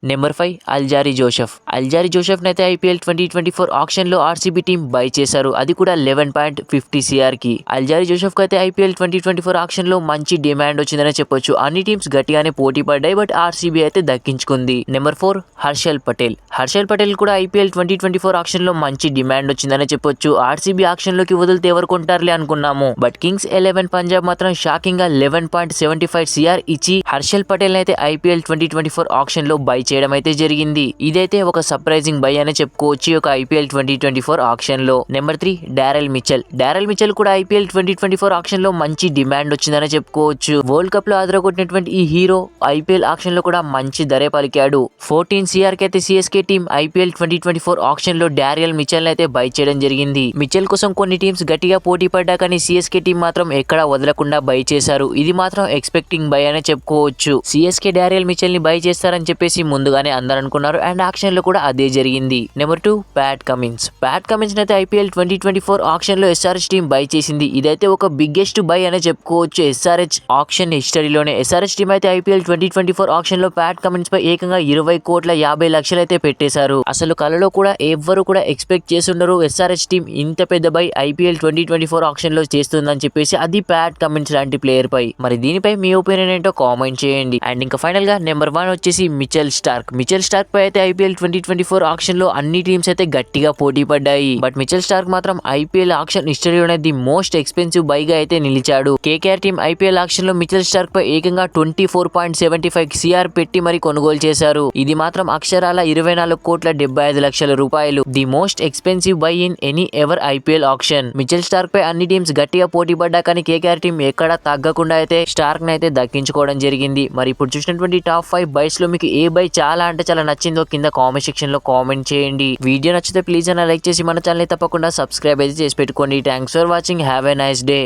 Number 5 Alzarri Joseph. Alzarri Joseph నైతే IPL 2024 auction లో RCB team by చేశారు. అది కూడా 11.50 CR కి. అల్జారీ జోసెఫ్ కి అయితే ఐపీఎల్ 2024 ఆక్షన్ లో మంచి డిమాండ్ వచ్చిందనే చెప్పొచ్చు. అన్ని టీమ్స్ గట్టిగానే పోటీ పడ్డాయి, బట్ ఆర్సీబీ అయితే దక్కించుకుంది. నెంబర్ 4 హర్షల్ పటేల్. హర్షల్ పటేల్ కూడా ఐపీఎల్ 2024 ఆక్షన్ లో మంచి డిమాండ్ వచ్చిందనే చెప్పొచ్చు. ఆర్సీబీ ఆక్షన్ లోకి వదిలితే ఎవరు కొంటారులే అనుకున్నాము, బట్ కింగ్స్ 11 పంజాబ్ మాత్రం షాకింగ్ గా 11.75 CR ఇచ్చి హర్షల్ పటేల్ అయితే ఐపీఎల్ 2024 ఆక్షన్ లో బై చేయడం అయితే జరిగింది. ఇదైతే ఒక సర్ప్రైజింగ్ బై అనే చెప్పుకోవచ్చు ఒక ఐపీఎల్ 2024 ఆక్షన్ లో. Number 3 Daryl Mitchell. Daryl Mitchell కూడా ఐపీఎల్ 2024 ఆక్షన్ లో మంచి డిమాండ్ వచ్చిందని చెప్పుకోవచ్చు. వరల్డ్ కప్ లో అదరగొట్టినటువంటి ఈ హీరో ఐపీఎల్ ఆక్షన్ లో కూడా మంచి ధరే పలికాడు. 14 CR కి అయితే సిఎస్కే టీం ఐపీఎల్ 2024 ఆక్షన్ లో డారెల్ మిచెల్ అయితే బై చేయడం జరిగింది. మిచెల్ కోసం కొన్ని టీమ్స్ గట్టిగా పోటీ పడ్డా కానీ సిఎస్కే టీం మాత్రం ఎక్కడా వదలకుండా బై చేశారు. ఇది మాత్రం ఎక్స్పెక్టింగ్ బై అనే చెప్పుకోవచ్చు. సిఎస్కే డారెల్ మిచెల్ ని బై చేస్తారని చెప్పేసి ముందుగానే అందరూ అనుకున్నారు, అండ్ ఆక్షన్ లో కూడా అదే జరిగింది. Number 2 Pat Cummins. Pat Cummins అయితే ఐపీఎల్ 2024 ఆక్షన్ లో ఎస్ఆర్హెచ్ టీం బై చేసింది. ఇదైతే ఒక బిగ్గెస్ట్ బై అనే చెప్పుకోవచ్చు ఎస్ఆర్హెచ్ ఆక్షన్ హిస్టరీలోనే. ఎస్ఆర్హెచ్ టీం అయితే ఐపీఎల్ 2024 ఆక్షన్ లో ప్యాట్ కమిన్స్ పై ఏకంగా 20,50,00,000 అయితే పెట్టేశారు. అసలు కలలో కూడా ఎవ్వరు కూడా ఎక్స్పెక్ట్ చేస్తుండరు ఎస్ఆర్హెచ్ టీం ఇంత పెద్ద బై ఐపీఎల్ 2024 ఆక్షన్ లో చేస్తుందని చెప్పేసి, అది ప్యాట్ కమిన్స్ లాంటి ప్లేయర్ పై. మరి దీనిపై మీ ఒపీనియన్ ఏంటో కామెంట్ చేయండి. అండ్ ఇంకా ఫైనల్ గా నెంబర్ 1 వచ్చేసి మిచెల్ స్టార్క్. మిచెల్ స్టార్క్ పై అయితే ఐపీఎల్ 2024 ఆక్షన్ లో అన్ని టీమ్స్ అయితే గట్టిగా పోటీ పడ్డాయి, బట్ మిచెల్ స్టార్క్ మాత్రం ఐపీఎల్ ఆక్షన్ హిస్టరీలోనే ది మోస్ట్ ఎక్స్పెన్సివ్ బై గా అయితే నిలిచాడు. కేకేఆర్ టీం ఐపీఎల్ ఆక్షన్ లో మిచెల్ స్టార్క్ పై ఏకంగా 24.75 CR పెట్టి మరి కొనుగోలు చేశారు. ఇది మాత్రం అక్షరాల 24,75,00,000 రూపాయలు. The most expensive buy in any ever IPL auction. Mitchell Starc పై అన్ని టీమ్స్ గట్టిగా పోటీ పడ్డా కానీ కేకేఆర్ టీం ఎక్కడా తగ్గకుండా అయితే స్టార్క్ నైతే దక్కించుకోవడం జరిగింది. మరి ఇప్పుడు చూసినటువంటి టాప్ 5 బైస్ లో మీకు ఏ బై చాలా అంటే చాలా నచ్చిందో కింద కామెంట్ సెక్షన్ లో కామెంట్ చేయండి. వీడియో నచ్చితే ప్లీజ్ అన్న లైక్ చేసి మన ఛానల్ తప్పకుండా సబ్స్క్రైబ్ అయితే చేసి పెట్టుకోండి. Thanks for watching. Have a nice day.